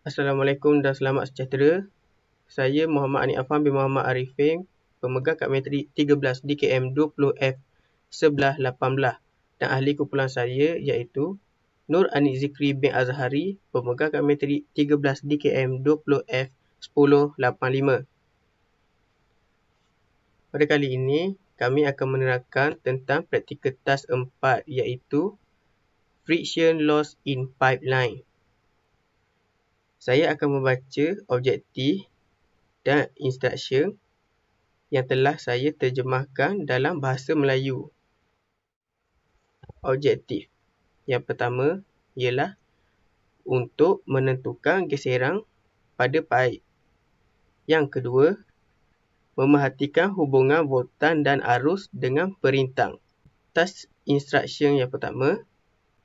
Assalamualaikum dan selamat sejahtera. Saya Muhammad Anik Afam bin Muhammad Arifin, pemegang kad metrik 13 DKM 20F 1118 dan ahli kumpulan saya iaitu Nur Anik Zikri bin Azhari, pemegang kad metrik 13 DKM 20F 1085. Pada kali ini, kami akan menerangkan tentang praktikal task 4 iaitu Friction Loss in Pipeline. Saya akan membaca objektif dan instruksi yang telah saya terjemahkan dalam bahasa Melayu. Objektif yang pertama ialah untuk menentukan geseran pada paip. Yang kedua, memerhatikan hubungan voltan dan arus dengan perintang. Task instruction yang pertama,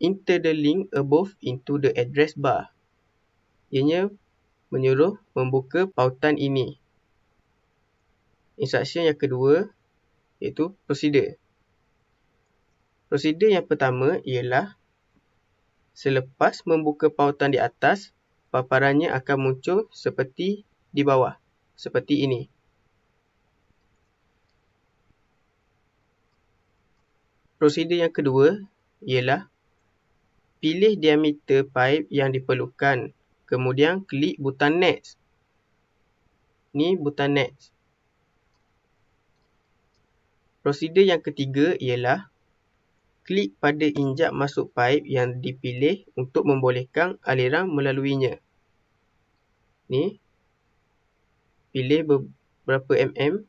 enter the link above into the address bar. Ianya menyuruh membuka pautan ini. Instruksi yang kedua iaitu prosedur. Prosedur yang pertama ialah selepas membuka pautan di atas, paparannya akan muncul seperti di bawah, seperti ini. Prosedur yang kedua ialah pilih diameter pipe yang diperlukan, kemudian klik butang next. Ni butang next. Prosedur yang ketiga ialah klik pada injap masuk pipe yang dipilih untuk membolehkan aliran melaluinya. Ni, pilih beberapa mm.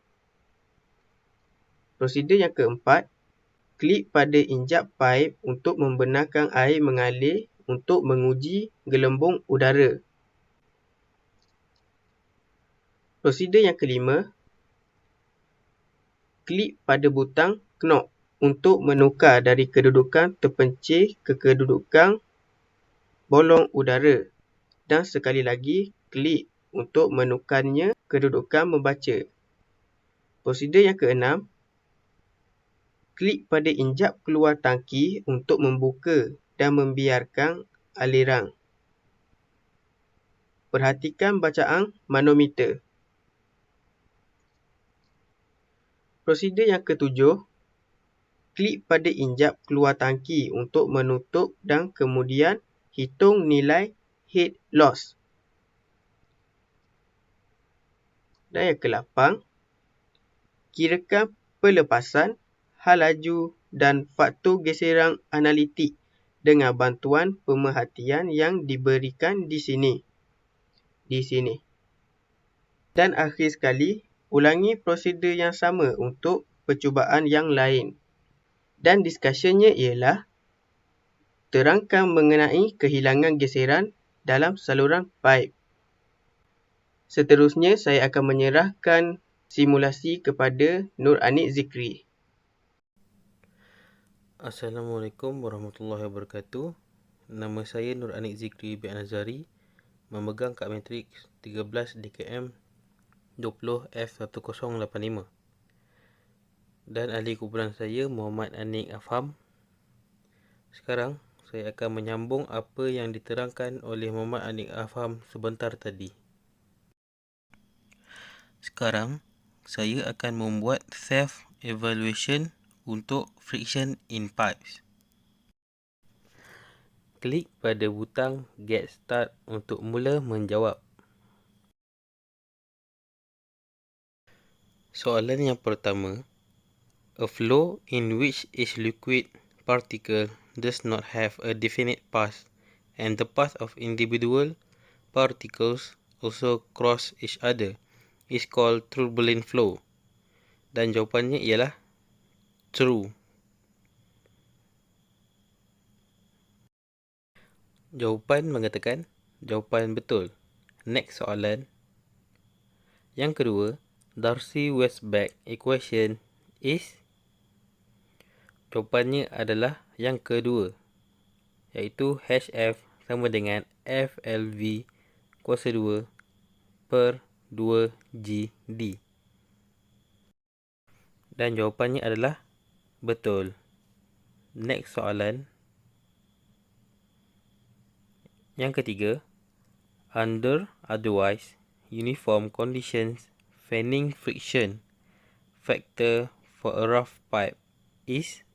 Prosedur yang keempat, klik pada injap pipe untuk membenarkan air mengalir untuk menguji gelembung udara. Prosedur yang kelima, klik pada butang knob untuk menukar dari kedudukan terpencil ke kedudukan bolong udara dan sekali lagi klik untuk menukarnya kedudukan membaca. Prosedur yang keenam, klik pada injap keluar tangki untuk membuka dan membiarkan aliran. Perhatikan bacaan manometer. Prosedur yang ketujuh, klik pada injap keluar tangki untuk menutup dan kemudian hitung nilai head loss. Dan yang ke-8, kirakan pelepasan, hal laju dan faktor geseran analitik dengan bantuan pemerhatian yang diberikan di sini. Dan akhir sekali, ulangi prosedur yang sama untuk percubaan yang lain. Dan diskussionnya ialah terangkan mengenai kehilangan geseran dalam saluran pipe. Seterusnya, saya akan menyerahkan simulasi kepada Nur Anik Zikri. Assalamualaikum warahmatullahi wabarakatuh. Nama saya Nur Anik Zikri bin Azhari, memegang kad metrik 13 DKM 20F1085. Dan ahli kumpulan saya Muhammad Anik Afam. Sekarang saya akan menyambung apa yang diterangkan oleh Muhammad Anik Afam sebentar tadi. Sekarang saya akan membuat self-evaluation untuk friction in pipes. Klik pada butang Get Start untuk mula menjawab. Soalan yang pertama, a flow in which each liquid particle does not have a definite path and the path of individual particles also cross each other is called turbulent flow. Dan jawapannya ialah true. Jawapan mengatakan jawapan betul. Next soalan. Yang kedua, Darcy-Weisbach equation is. Jawapannya adalah yang kedua, iaitu HF sama dengan FLV kuasa 2 per 2GD. Dan jawapannya adalah betul. Next soalan. Yang ketiga, Under otherwise uniform conditions, fanning friction factor for a rough pipe is?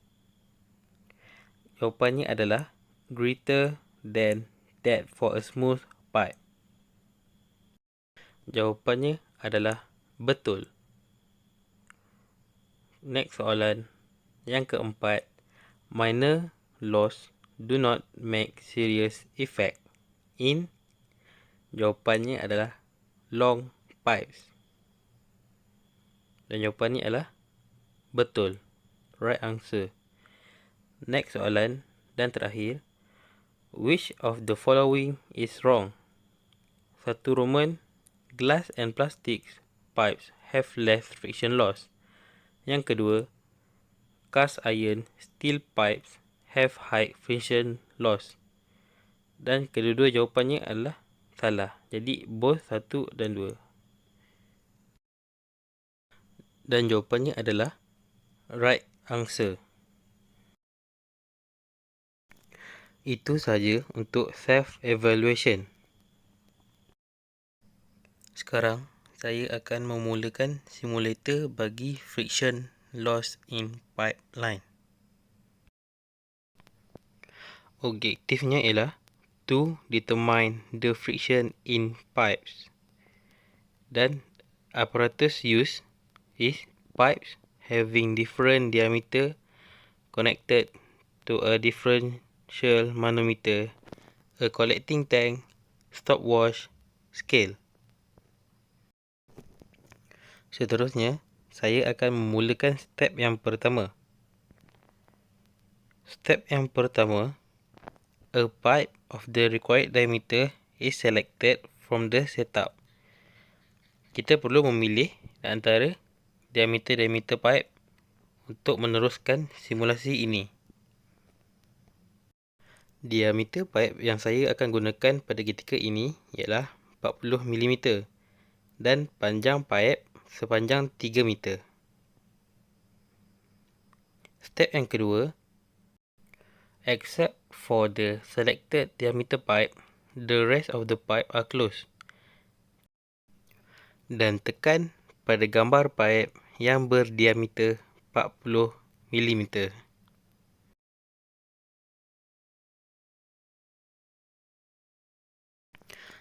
Jawapannya adalah greater than that for a smooth pipe. Jawapannya adalah betul. Next soalan. Yang keempat. Minor loss do not make serious effect in? Jawapannya adalah long pipes. Dan jawapannya adalah betul. Right answer. Next soalan dan terakhir. Which of the following is wrong? 1 Roman, glass and plastics pipes have less friction loss. Yang kedua, cast iron steel pipes have high friction loss. Dan kedua-dua jawapannya adalah salah. Jadi both 1 dan 2. Dan jawapannya adalah right answer. Itu saja untuk self-evaluation. Sekarang, saya akan memulakan simulator bagi friction loss in pipeline. Objektifnya ialah to determine the friction in pipes. Dan apparatus used is pipes having different diameter connected to a differential manometer, a collecting tank, stopwatch, scale. Seterusnya, saya akan memulakan step yang pertama. Step yang pertama, a pipe of the required diameter is selected from the setup. Kita perlu memilih antara diameter pipe untuk meneruskan simulasi ini. Diameter pipe yang saya akan gunakan pada ketika ini ialah 40 mm dan panjang pipe sepanjang 3 meter. Step yang kedua, except for the selected diameter pipe, the rest of the pipe are closed. Dan tekan pada gambar pipe yang berdiameter 40 mm.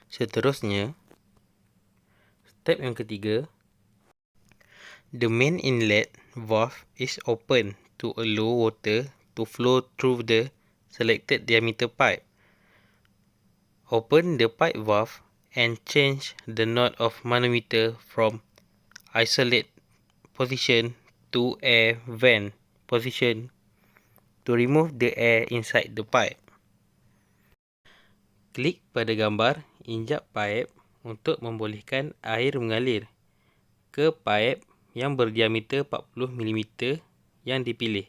Seterusnya, step yang ketiga, the main inlet valve is open to allow water to flow through the selected diameter pipe. Open the pipe valve and change the knot of manometer from isolate position to air vent position to remove the air inside the pipe. Klik pada gambar injap pipe untuk membolehkan air mengalir ke pipe yang berdiameter 40 mm yang dipilih.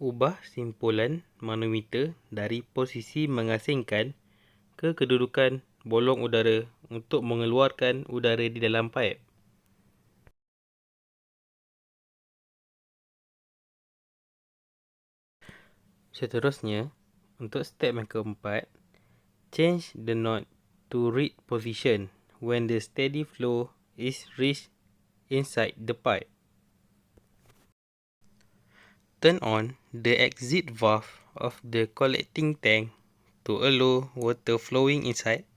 Ubah simpulan manometer dari posisi mengasingkan ke kedudukan bolong udara untuk mengeluarkan udara di dalam pipe. Seterusnya, untuk step yang keempat, change the knot to read position when the steady flow is reached inside the pipe. Turn on the exit valve of the collecting tank to allow water flowing inside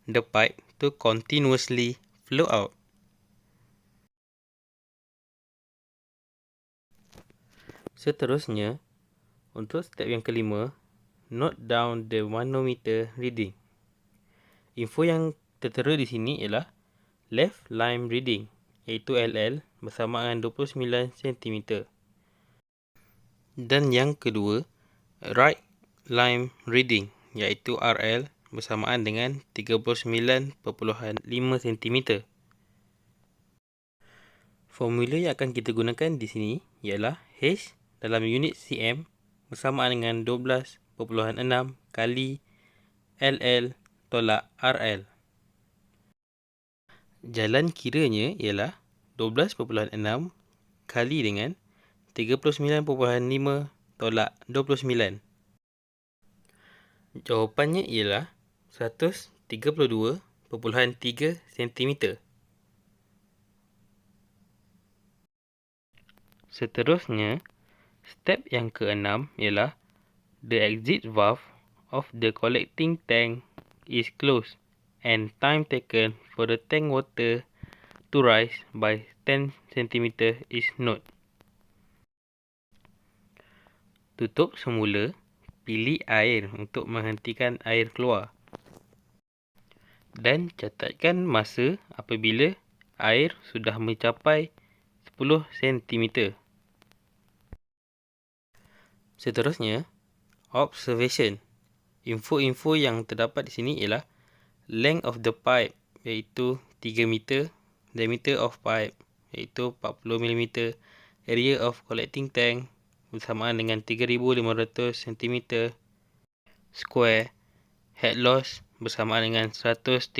the pipe to continuously flow out. Seterusnya, untuk step yang kelima, note down the manometer reading. Info yang tertera di sini ialah left line reading, iaitu LL bersamaan 29 cm. Dan yang kedua, right line reading, iaitu RL bersamaan dengan 39.5 cm. Formula yang akan kita gunakan di sini ialah H dalam unit cm bersamaan dengan 12.6 kali LL tolak RL. Jalan kiranya ialah 12.6 kali dengan 39.5 tolak 29. Jawapannya ialah 132.3 cm. Seterusnya, step yang keenam ialah the exit valve of the collecting tank is closed and time taken for the tank water to rise by 10 cm is noted. Tutup semula, pilih air untuk menghentikan air keluar. Dan catatkan masa apabila air sudah mencapai 10 cm. Seterusnya, observation. Info-info yang terdapat di sini ialah length of the pipe iaitu 3 meter, diameter of pipe iaitu 40 mm, area of collecting tank bersamaan dengan 3500 cm square, head loss bersamaan dengan 132.30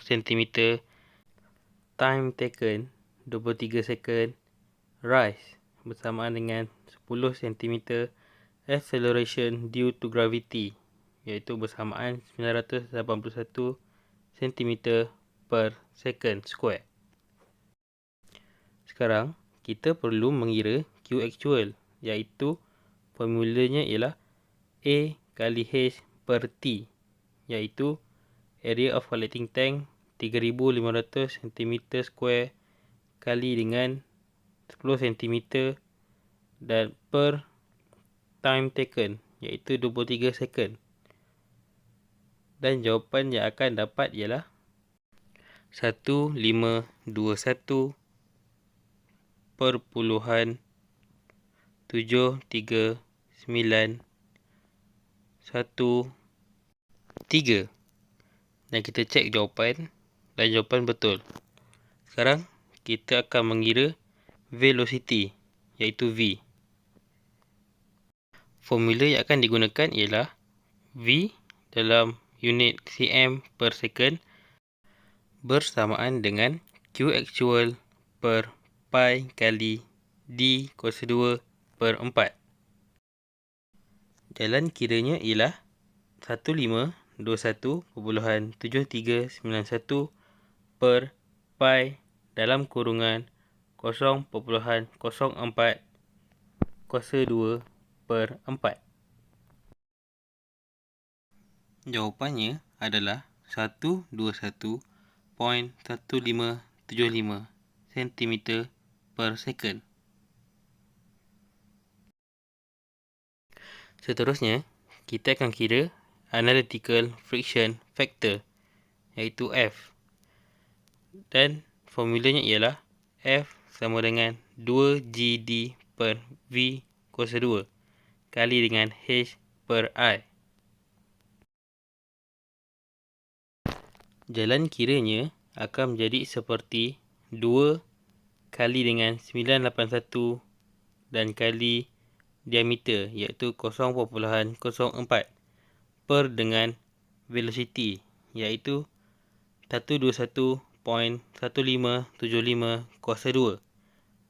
cm, time taken 23 second, rise bersamaan dengan 10 cm, acceleration due to gravity iaitu bersamaan 981 cm per second square. Sekarang, kita perlu mengira Q actual iaitu formulanya ialah A kali H per T iaitu area of collecting tank 3500 cm square kali dengan 10 cm dan per time taken iaitu 23 second. Dan jawapan yang akan dapat ialah 1521.73913. Dan kita cek jawapan dan jawapan betul. Sekarang kita akan mengira velocity iaitu V. Formula yang akan digunakan ialah V dalam unit cm per second bersamaan dengan Q actual per pi kali D kuasa 2 per 4. Jalan kiranya ialah 1521.7391 per pi dalam kurungan 0.04 kuasa 2 per 4. Jawapannya adalah 121.1575 cm per second. Seterusnya, kita akan kira analytical friction factor iaitu F. Dan formulanya ialah F sama dengan 2GD per V kuasa 2 kali dengan H per I. Jalan kiranya akan menjadi seperti 2 kali dengan 981 dan kali diameter iaitu 0.04 per dengan velocity iaitu 121.1575 kuasa 2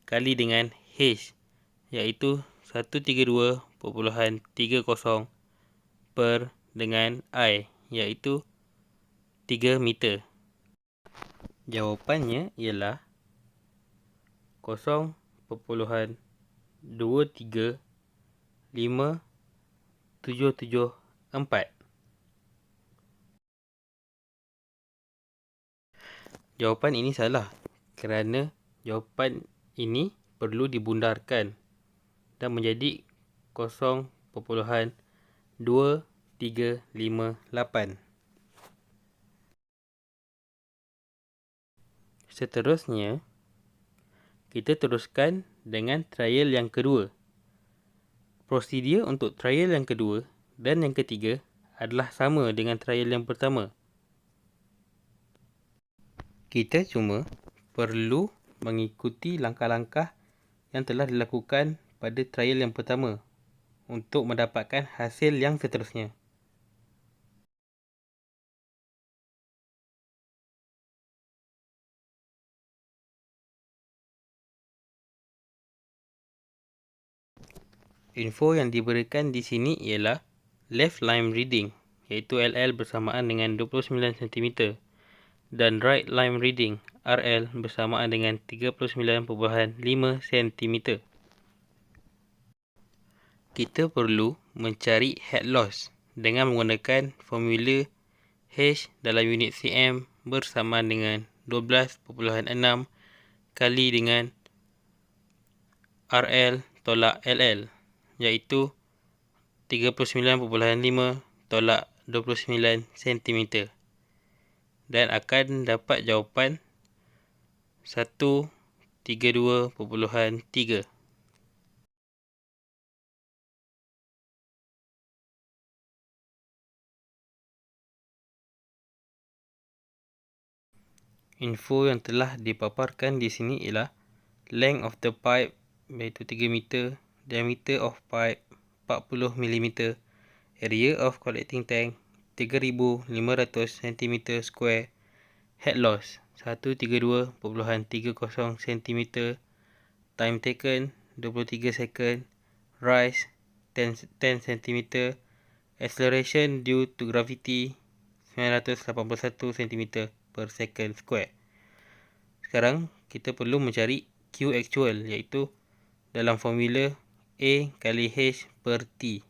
kali dengan H iaitu 132.30 per dengan I iaitu 3 meter. Jawapannya ialah 0.2357774. Jawapan ini salah kerana jawapan ini perlu dibundarkan dan menjadi 0.2358. Seterusnya, kita teruskan dengan trial yang kedua. Prosedur untuk trial yang kedua dan yang ketiga adalah sama dengan trial yang pertama. Kita cuma perlu mengikuti langkah-langkah yang telah dilakukan pada trial yang pertama untuk mendapatkan hasil yang seterusnya. Info yang diberikan di sini ialah left line reading iaitu LL bersamaan dengan 29 cm dan right line reading RL bersamaan dengan 39.5 cm. Kita perlu mencari head loss dengan menggunakan formula H dalam unit cm bersamaan dengan 12.6 kali dengan RL tolak LL iaitu 39.5 tolak 29 cm dan akan dapat jawapan 132.3. Info yang telah dipaparkan di sini ialah length of the pipe iaitu 3 meter, diameter of pipe 40 mm, area of collecting tank 3,500 cm², head loss 132.30 cm, time taken 23 second, rise 10 cm, acceleration due to gravity 981 cm/second². Sekarang kita perlu mencari Q actual iaitu dalam formula A kali H per T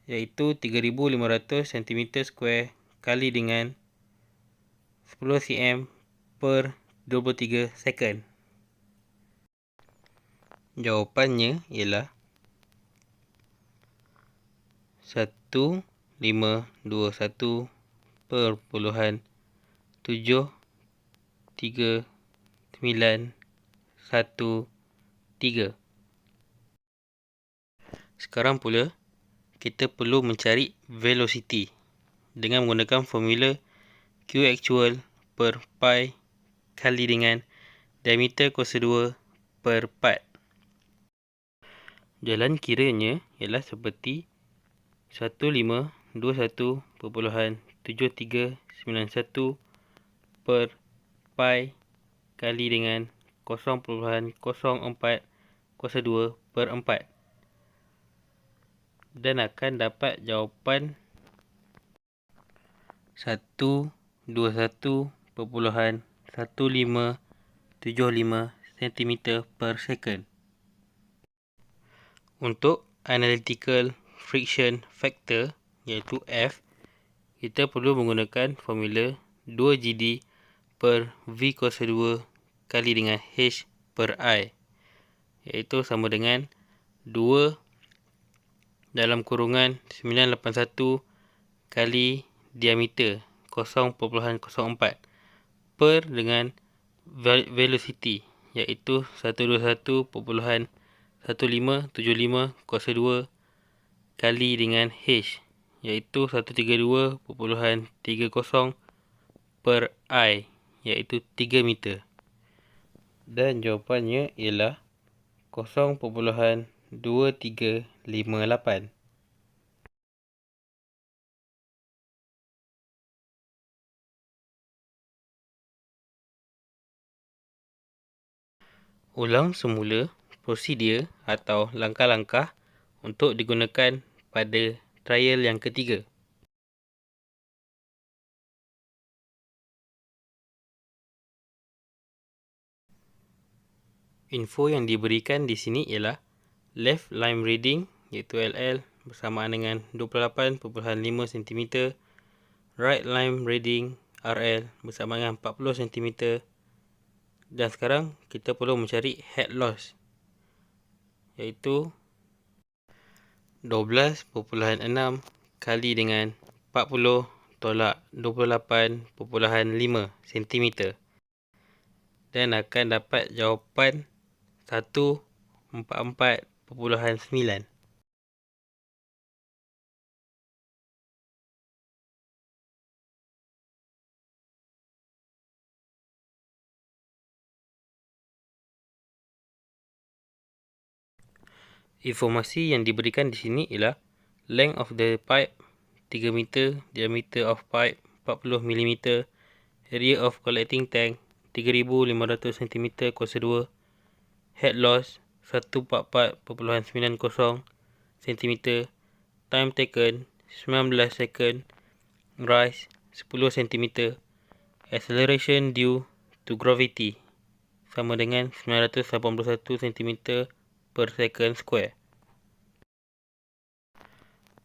iaitu 3,500 cm² kali dengan 10 cm per 23 second. Jawapannya ialah 1521.73913. Sekarang pula kita perlu mencari velocity dengan menggunakan formula Q actual per pi kali dengan diameter kuasa 2 per part. Jalan kiranya ialah seperti 1521.7391 per pi kali dengan 0.04 kuasa 2 per 4 dan akan dapat jawapan 121.1575 cm per second. Untuk analytical friction factor iaitu F, kita perlu menggunakan formula 2GD per V kuasa 2 kali dengan H per I iaitu sama dengan 2 dalam kurungan 981 kali diameter 0.04 per dengan velocity iaitu 121.1575 kuasa 2 kali dengan H iaitu 132.30 per I iaitu 3 meter. Dan jawapannya ialah 0.2358. Ulang semula prosedur atau langkah-langkah untuk digunakan pada trial yang ketiga. Info yang diberikan di sini ialah left line reading iaitu LL bersamaan dengan 28.5 cm, right line reading RL bersamaan dengan 40 cm. Dan sekarang kita perlu mencari head loss iaitu 12.6 kali dengan 40 tolak 28.5 cm dan akan dapat jawapan 144.9. Informasi yang diberikan di sini ialah length of the pipe 3 meter, diameter of pipe 40 mm, area of collecting tank 3,500 cm kuasa 2, head loss 144.90 cm time taken 19 second, rise 10 cm, acceleration due to gravity sama dengan 981 cm per second square.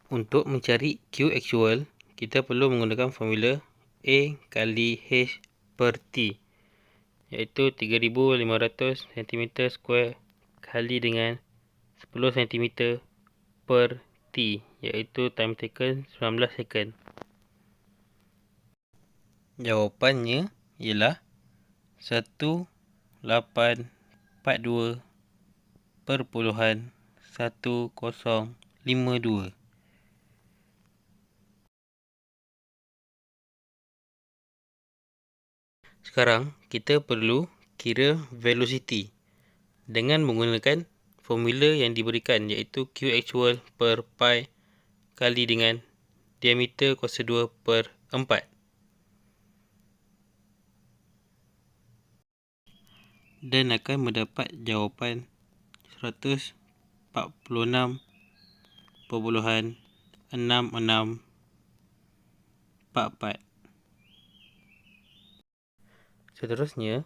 Untuk mencari Q actual, kita perlu menggunakan formula A kali H per T, iaitu 3500 cm square kali dengan 10 cm per T, iaitu time taken 19 second. Jawapannya ialah 1842.1052. Sekarang kita perlu kira velocity dengan menggunakan formula yang diberikan, iaitu Q actual per pi kali dengan diameter kuasa 2 per 4. Dan akan mendapat jawapan 146.6644. Seterusnya,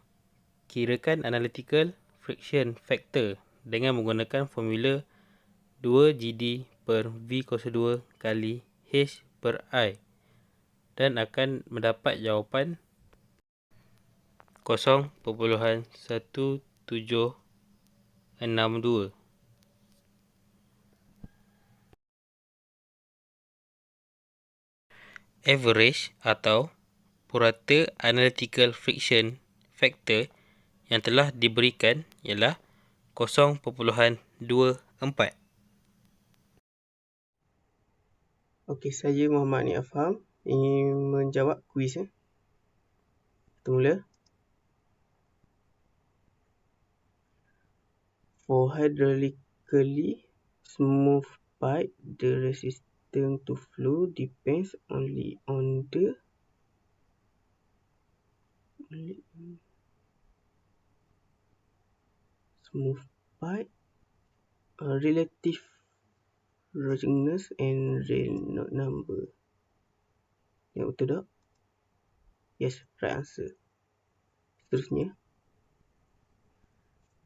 kirakan analytical friction factor dengan menggunakan formula 2GD per V kuasa 2 kali H per I, dan akan mendapat jawapan 0.1762. Average atau purata analytical friction factor yang telah diberikan ialah 0.24. Okey, saya Muhammad Ni Afham ingin menjawab kuis. Kita mula. For hydraulically smooth pipe, the resistance to flow depends only on the smooth pipe relative roughness and Reynolds number. Yang betul tak? Yes, right answer. Seterusnya,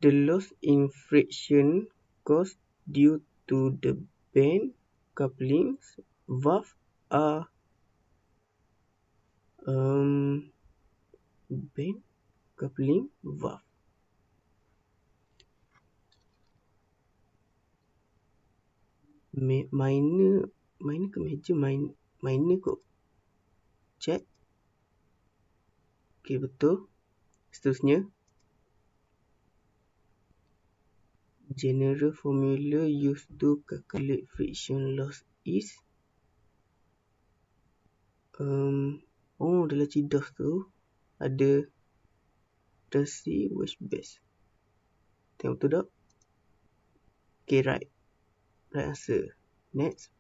the loss in friction caused due to the bend couplings valve are bend coupling valve. Minor ke major? Minor kot. Check. Okay, betul. Seterusnya, general formula used to calculate friction loss is dalam CIDOS tu ada Darcy Weisbach. Tengok betul tak? Okay, right answer. Next,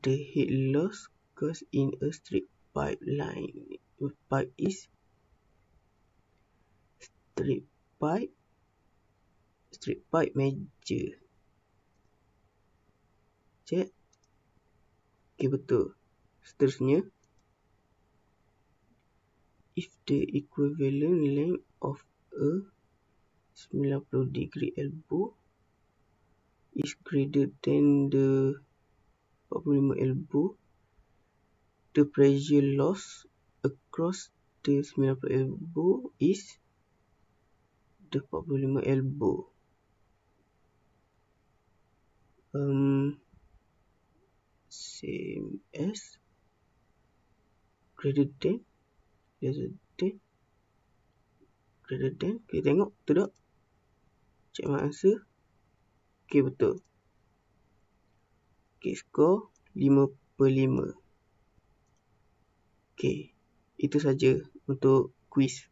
the heat loss caused in a straight pipe line. Pipe is straight pipe major. Check. Okay, betul. Seterusnya, if the equivalent length of a 90 degree elbow is greater than the 45 elbow, the pressure loss across the 90 elbow is the 45 elbow. Same as greater than. Kita tengok betul tak? Check my answer. Okay, betul. Okay, skor 5/5. Okay, itu saja untuk kuis.